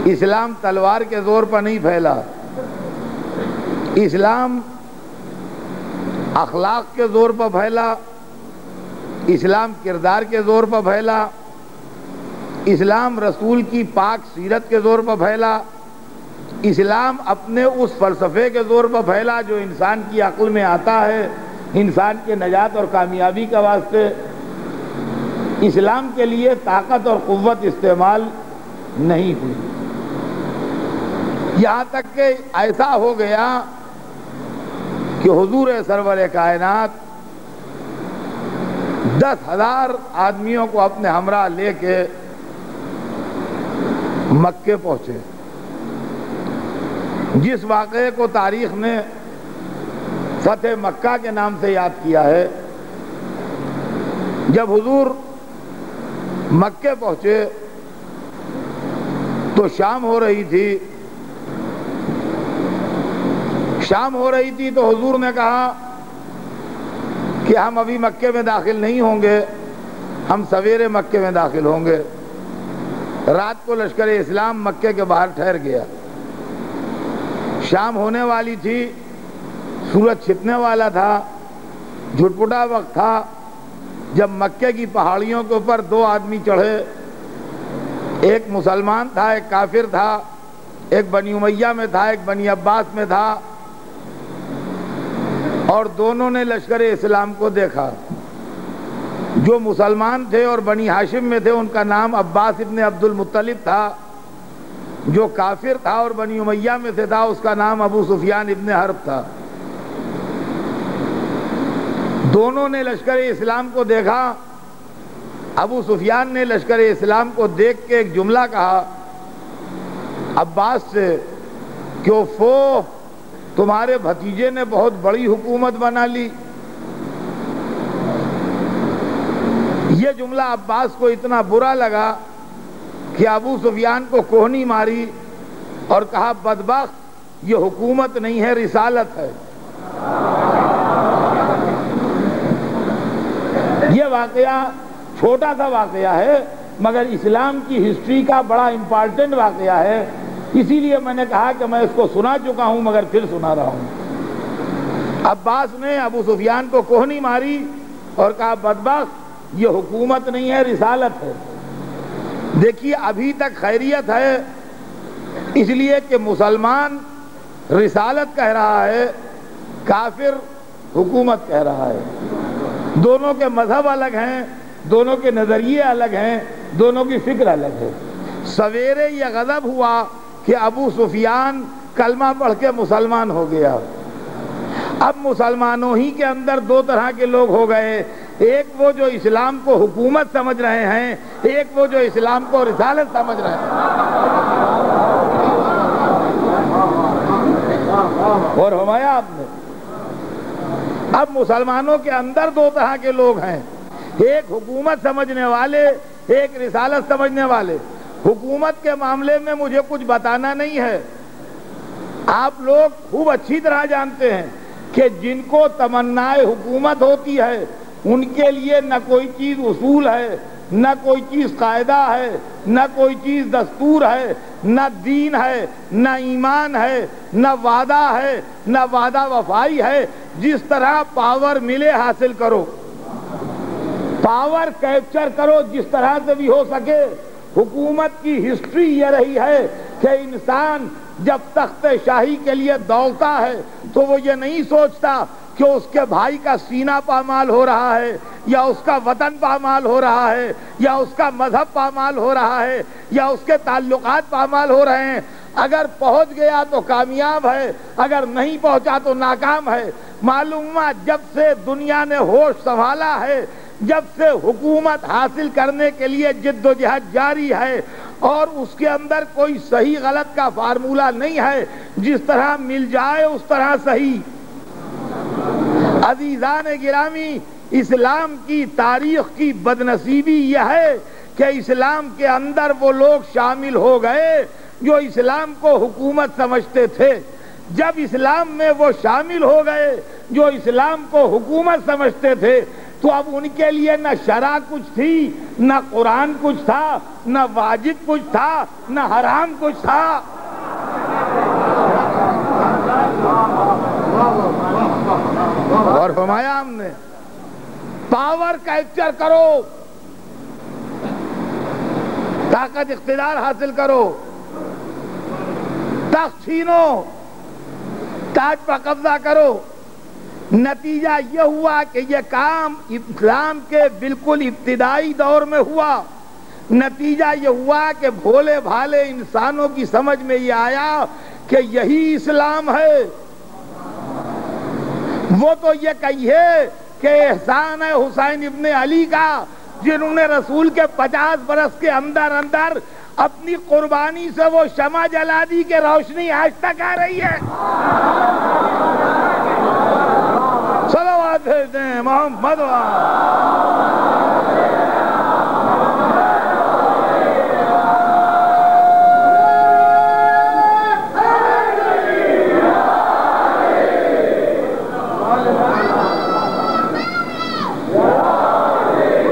اسلام تلوار کے زور پر نہیں پھیلا، اسلام اخلاق کے زور پر پھیلا، اسلام کردار کے زور پر پھیلا، اسلام رسول کی پاک سیرت کے زور پر پھیلا، اسلام اپنے اس فلسفے کے زور پر پھیلا جو انسان کی عقل میں آتا ہے انسان کے نجات اور کامیابی کا واسطے۔ اسلام کے لیے طاقت اور قوت استعمال نہیں ہوئی، یہاں تک کہ ایسا ہو گیا کہ حضور سرور کائنات 10,000 آدمیوں کو اپنے ہمراہ لے کے مکے پہنچے، جس واقعے کو تاریخ نے فتح مکہ کے نام سے یاد کیا ہے۔ جب حضور مکے پہنچے تو شام ہو رہی تھی تو حضور نے کہا کہ ہم ابھی مکے میں داخل نہیں ہوں گے، ہم سویرے مکے میں داخل ہوں گے۔ رات کو لشکر اسلام مکے کے باہر ٹھہر گیا، شام ہونے والی تھی، سورج چھپنے والا تھا، جھٹپٹا وقت تھا۔ جب مکے کی پہاڑیوں کے اوپر 2 آدمی چڑھے، ایک مسلمان تھا ایک کافر تھا، ایک بنی امیہ میں تھا ایک بنی عباس میں تھا، اور دونوں نے لشکر اسلام کو دیکھا۔ جو مسلمان تھے اور بنی ہاشم میں تھے ان کا نام عباس ابن عبد المطلب تھا، جو کافر تھا اور بنی امیہ میں سے تھا اس کا نام ابو سفیان ابن حرب تھا۔ دونوں نے لشکر اسلام کو دیکھا۔ ابو سفیان نے لشکر اسلام کو دیکھ کے ایک جملہ کہا عباس سے کہ فو تمہارے بھتیجے نے بہت بڑی حکومت بنا لی۔ یہ جملہ عباس کو اتنا برا لگا کہ ابو سفیان کو کوہنی ماری اور کہا بدبخت، یہ حکومت نہیں ہے رسالت ہے۔ یہ واقعہ چھوٹا سا واقعہ ہے مگر اسلام کی ہسٹری کا بڑا امپارٹنٹ واقعہ ہے، اسی لیے میں نے کہا کہ میں اس کو سنا چکا ہوں مگر پھر سنا رہا ہوں۔ عباس نے ابو سفیان کو کوہنی ماری اور کہا بدبخت، یہ حکومت نہیں ہے رسالت ہے۔ دیکھیے ابھی تک خیریت ہے، اس لیے کہ مسلمان رسالت کہہ رہا ہے، کافر حکومت کہہ رہا ہے۔ دونوں کے مذہب الگ ہیں، دونوں کے نظریے الگ ہیں، دونوں کی فکر الگ ہے۔ سویرے یہ غضب ہوا کہ ابو سفیان کلمہ پڑھ کے مسلمان ہو گیا۔ اب مسلمانوں ہی کے اندر 2 طرح کے لوگ ہو گئے، ایک وہ جو اسلام کو حکومت سمجھ رہے ہیں، ایک وہ جو اسلام کو رسالت سمجھ رہے ہیں۔ اور ہمایا آپ نے اب مسلمانوں کے اندر 2 طرح کے لوگ ہیں، ایک حکومت سمجھنے والے، ایک رسالت سمجھنے والے۔ حکومت کے معاملے میں مجھے کچھ بتانا نہیں ہے، آپ لوگ خوب اچھی طرح جانتے ہیں کہ جن کو تمنائے حکومت ہوتی ہے ان کے لیے نہ کوئی چیز اصول ہے، نہ کوئی چیز قاعدہ ہے، نہ کوئی چیز دستور ہے، نہ دین ہے، نہ ایمان ہے، نہ وعدہ ہے، نہ وعدہ وفائی ہے۔ جس طرح پاور ملے حاصل کرو، پاور کیپچر کرو جس طرح سے بھی ہو سکے۔ حکومت کی ہسٹری یہ رہی ہے کہ انسان جب تخت شاہی کے لیے دوڑتا ہے تو وہ یہ نہیں سوچتا کہ اس کے بھائی کا سینہ پامال ہو رہا ہے، یا اس کا وطن پامال ہو رہا ہے، یا اس کا مذہب پامال ہو رہا ہے، یا اس کے تعلقات پامال ہو رہے ہیں۔ اگر پہنچ گیا تو کامیاب ہے، اگر نہیں پہنچا تو ناکام ہے۔ معلوم ہوا جب سے دنیا نے ہوش سنبھالا ہے، جب سے حکومت حاصل کرنے کے لیے جد و جہد جاری ہے، اور اس کے اندر کوئی صحیح غلط کا فارمولہ نہیں ہے، جس طرح مل جائے اس طرح صحیح۔ عزیزان گرامی، اسلام کی تاریخ کی بدنصیبی یہ ہے کہ اسلام کے اندر وہ لوگ شامل ہو گئے جو اسلام کو حکومت سمجھتے تھے۔ جب اسلام میں وہ شامل ہو گئے جو اسلام کو حکومت سمجھتے تھے، تو اب ان کے لیے نہ شرع کچھ تھی، نہ قرآن کچھ تھا، نہ واجب کچھ تھا، نہ حرام کچھ تھا۔ اور فرمایا ہم نے پاور کیپچر کرو، طاقت اقتدار حاصل کرو، تخت چھینو، تاج پر قبضہ کرو۔ نتیجہ یہ ہوا کہ یہ کام اسلام کے بالکل ابتدائی دور میں ہوا۔ نتیجہ یہ ہوا کہ بھولے بھالے انسانوں کی سمجھ میں یہ آیا کہ یہی اسلام ہے۔ وہ تو یہ کہیے کہ احسان ہے حسین ابن علی کا، جنہوں نے رسول کے 50 برس کے اندر اندر اپنی قربانی سے وہ شمع جلا دی کہ روشنی آج تک آ رہی ہے۔ صلوات بھیج دیں محمد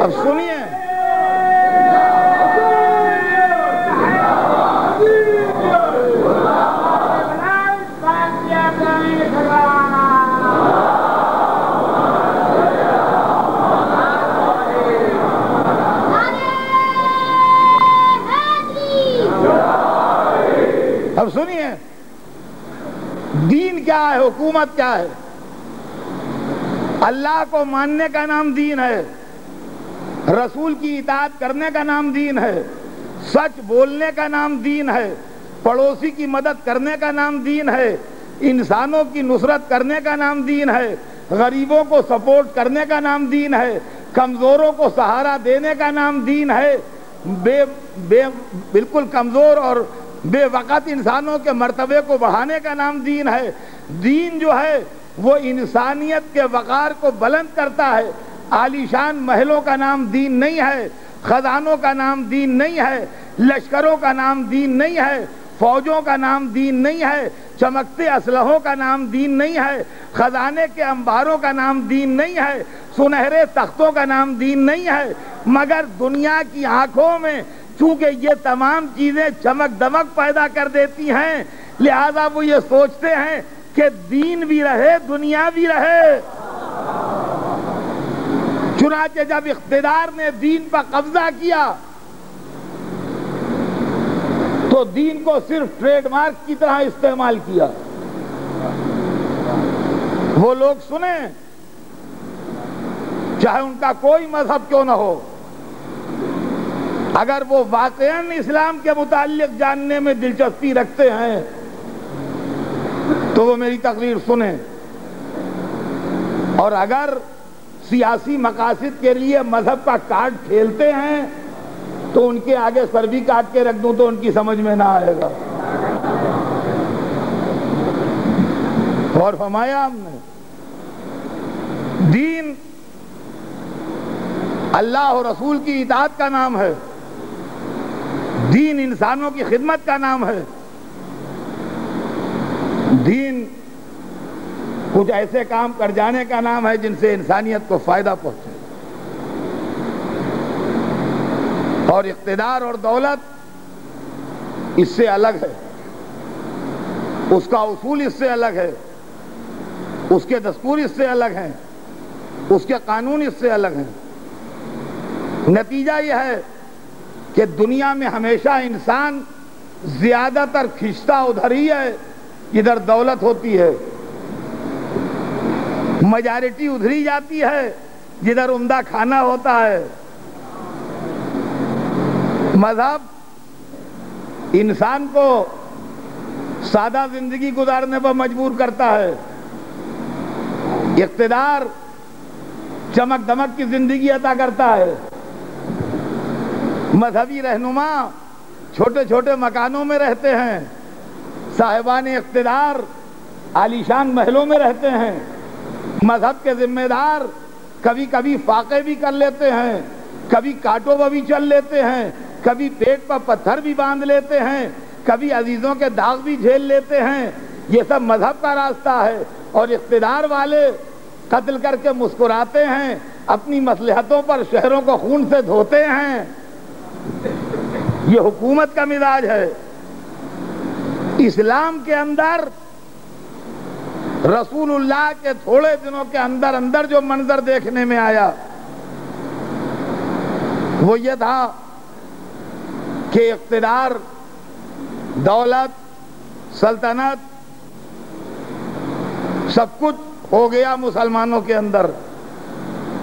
اب سنیے اب سنیے دین کیا ہے، حکومت کیا ہے۔ اللہ کو ماننے کا نام دین ہے، رسول کی اطاعت کرنے کا نام دین ہے، سچ بولنے کا نام دین ہے، پڑوسی کی مدد کرنے کا نام دین ہے، انسانوں کی نصرت کرنے کا نام دین ہے، غریبوں کو سپورٹ کرنے کا نام دین ہے، کمزوروں کو سہارا دینے کا نام دین ہے، بالکل کمزور اور بے وقت انسانوں کے مرتبے کو بڑھانے کا نام دین ہے۔ دین جو ہے وہ انسانیت کے وقار کو بلند کرتا ہے۔ عالیشان محلوں کا نام دین نہیں ہے، خزانوں کا نام دین نہیں ہے، لشکروں کا نام دین نہیں ہے، فوجوں کا نام دین نہیں ہے، چمکتے اسلحوں کا نام دین نہیں ہے، خزانے کے انباروں کا نام دین نہیں ہے، سنہرے تختوں کا نام دین نہیں ہے، مگر دنیا کی آنکھوں میں چونکہ یہ تمام چیزیں چمک دمک پیدا کر دیتی ہیں، لہذا وہ یہ سوچتے ہیں کہ دین بھی رہے دنیا بھی رہے۔ چنانچہ جب اقتدار نے دین پر قبضہ کیا تو دین کو صرف ٹریڈ مارک کی طرح استعمال کیا۔ وہ لوگ سنیں، چاہے ان کا کوئی مذہب کیوں نہ ہو، اگر وہ واقعاً اسلام کے متعلق جاننے میں دلچسپی رکھتے ہیں تو وہ میری تقریر سنیں، اور اگر سیاسی مقاصد کے لیے مذہب کا کارڈ کھیلتے ہیں تو ان کے آگے سر بھی کاٹ کے رکھ دوں تو ان کی سمجھ میں نہ آئے گا۔ اور فرمایا ہم نے دین اللہ اور رسول کی اطاعت کا نام ہے، دین انسانوں کی خدمت کا نام ہے، دین کچھ ایسے کام کر جانے کا نام ہے جن سے انسانیت کو فائدہ پہنچے۔ اور اقتدار اور دولت اس سے الگ ہے، اس کا اصول اس سے الگ ہے، اس کے دستور اس سے الگ ہیں، اس کے قانون اس سے الگ ہیں۔ نتیجہ یہ ہے کہ دنیا میں ہمیشہ انسان زیادہ تر کھنچتا ادھر ہی ہے جدھر دولت ہوتی ہے، میجارٹی ادھری جاتی ہے جدھر عمدہ کھانا ہوتا ہے۔ مذہب انسان کو سادہ زندگی گزارنے پر مجبور کرتا ہے، اقتدار چمک دمک کی زندگی عطا کرتا ہے۔ مذہبی رہنما چھوٹے چھوٹے مکانوں میں رہتے ہیں، صاحبان اقتدار عالیشان محلوں میں رہتے ہیں، مذہب کے ذمہ دار کبھی کبھی فاقے بھی کر لیتے ہیں، کبھی کانٹوں پر بھی چل لیتے ہیں، کبھی پیٹ پر پتھر بھی باندھ لیتے ہیں، کبھی عزیزوں کے داغ بھی جھیل لیتے ہیں۔ یہ سب مذہب کا راستہ ہے، اور اقتدار والے قتل کر کے مسکراتے ہیں، اپنی مصلحتوں پر شہروں کو خون سے دھوتے ہیں. یہ حکومت کا مزاج ہے. اسلام کے اندر رسول اللہ کے تھوڑے دنوں کے اندر جو منظر دیکھنے میں آیا وہ یہ تھا کہ اقتدار، دولت، سلطنت سب کچھ ہو گیا مسلمانوں کے اندر،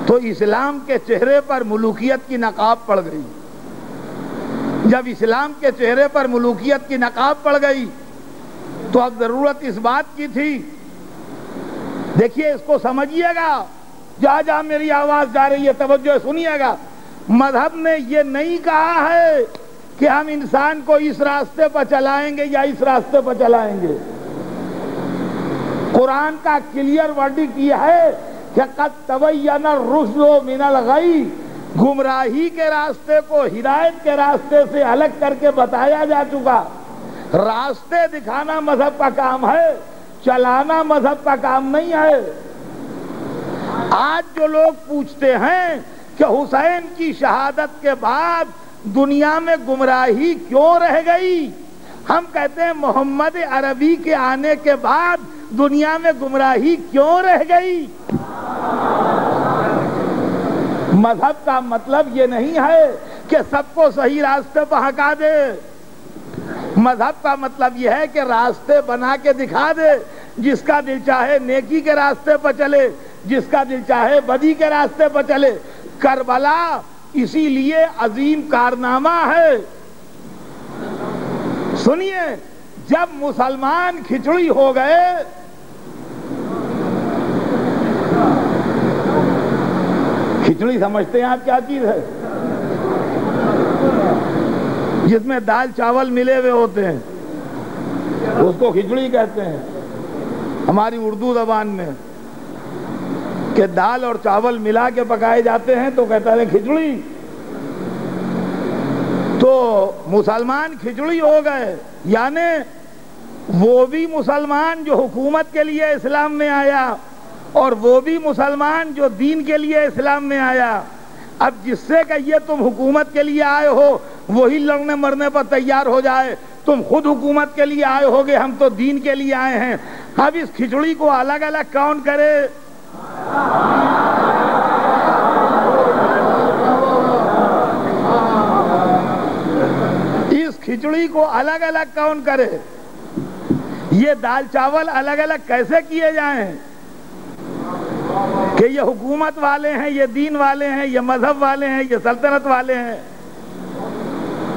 تو اسلام کے چہرے پر ملوکیت کی نقاب پڑ گئی. جب اسلام کے چہرے پر ملوکیت کی نقاب پڑ گئی تو اب ضرورت اس بات کی تھی. دیکھیے اس کو سمجھیے گا، جہاں جہاں میری آواز جا رہی ہے توجہ سنیے گا. مذہب نے یہ نہیں کہا ہے کہ ہم انسان کو اس راستے پر چلائیں گے یا اس راستے پر چلائیں گے. قرآن کا کلیئر ورڈنگ یہ ہے کہ قد تبین الرشد من الغی، گمراہی کے راستے کو ہدایت کے راستے سے الگ کر کے بتایا جا چکا. راستے دکھانا مذہب کا کام ہے، چلانا مذہب کا کام نہیں ہے. آج جو لوگ پوچھتے ہیں کہ حسین کی شہادت کے بعد دنیا میں گمراہی کیوں رہ گئی، ہم کہتے ہیں محمد عربی کے آنے کے بعد دنیا میں گمراہی کیوں رہ گئی. مذہب کا مطلب یہ نہیں ہے کہ سب کو صحیح راستے پر ہکا دے. مذہب کا مطلب یہ ہے کہ راستے بنا کے دکھا دے. جس کا دل چاہے نیکی کے راستے پر چلے، جس کا دل چاہے بدی کے راستے پر چلے. کربلا اسی لیے عظیم کارنامہ ہے. سنیے، جب مسلمان کھچڑی ہو گئے کھچڑی سمجھتے ہیں آپ کیا چیز ہے؟ جس میں دال چاول ملے ہوئے ہوتے ہیں اس کو کھچڑی کہتے ہیں. ہماری اردو زبان میں کہ دال اور چاول ملا کے پکائے جاتے ہیں تو کہتا ہے کھچڑی. تو مسلمان کھچڑی ہو گئے، یعنی وہ بھی مسلمان جو حکومت کے لیے اسلام میں آیا اور وہ بھی مسلمان جو دین کے لیے اسلام میں آیا. اب جس سے کہیے تم حکومت کے لیے آئے ہو وہی لڑنے مرنے پر تیار ہو جائے. تم خود حکومت کے لیے آئے ہوگے، ہم تو دین کے لیے آئے ہیں. اب اس کھچڑی کو الگ الگ کون کرے؟ اس کھچڑی کو الگ الگ کون کرے؟ یہ دال چاول الگ الگ کیسے کیے جائیں کہ یہ حکومت والے ہیں، یہ دین والے ہیں، یہ مذہب والے ہیں، یہ سلطنت والے ہیں؟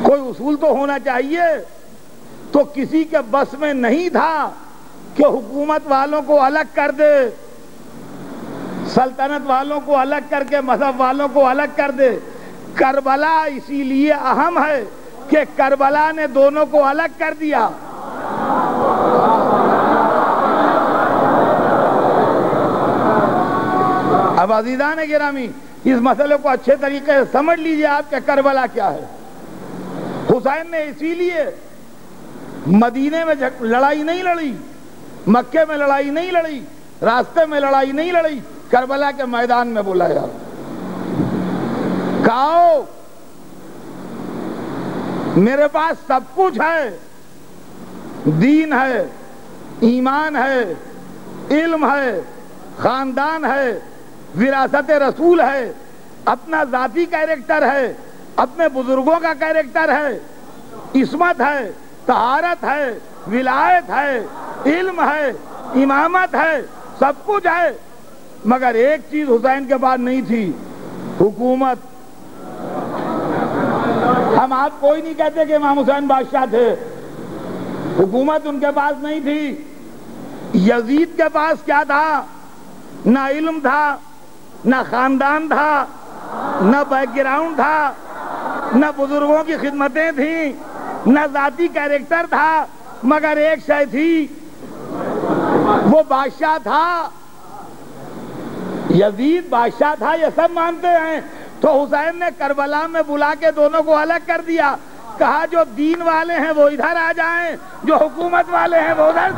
کوئی اصول تو ہونا چاہیے. تو کسی کے بس میں نہیں تھا کہ حکومت والوں کو الگ کر دے، سلطنت والوں کو الگ کر کے مذہب والوں کو الگ کر دے. کربلا اسی لیے اہم ہے کہ کربلا نے دونوں کو الگ کر دیا. اب عزیزان گرامی، اس مسئلے کو اچھے طریقے سے سمجھ لیجئے آپ کہ کربلا کیا ہے. حسین نے اسی لیے مدینے میں لڑائی نہیں لڑی، مکے میں لڑائی نہیں لڑی، راستے میں لڑائی نہیں لڑی، کربلا کے میدان میں بلایا. کہو میرے پاس سب کچھ ہے، دین ہے، ایمان ہے، علم ہے، خاندان ہے، وراثت رسول ہے، اپنا ذاتی کیریکٹر ہے، اپنے بزرگوں کا کیریکٹر ہے، عصمت ہے، طہارت ہے، ولایت ہے، علم ہے، امامت ہے، سب کچھ ہے. مگر ایک چیز حسین کے پاس نہیں تھی، حکومت. ہم آپ کوئی نہیں کہتے کہ امام حسین بادشاہ تھے، حکومت ان کے پاس نہیں تھی. یزید کے پاس کیا تھا؟ نہ علم تھا، نہ خاندان تھا، نہ بیک گراؤنڈ تھا، نہ بزرگوں کی خدمتیں تھیں، نہ ذاتی کیریکٹر تھا. مگر ایک شے تھی، وہ بادشاہ تھا. یزید بادشاہ تھا، یہ سب مانتے ہیں. تو حسین نے کربلا میں بلا کے دونوں کو الگ کر دیا. کہا جو دین والے ہیں وہ ادھر آ جائیں، جو حکومت والے ہیں وہ ادھر.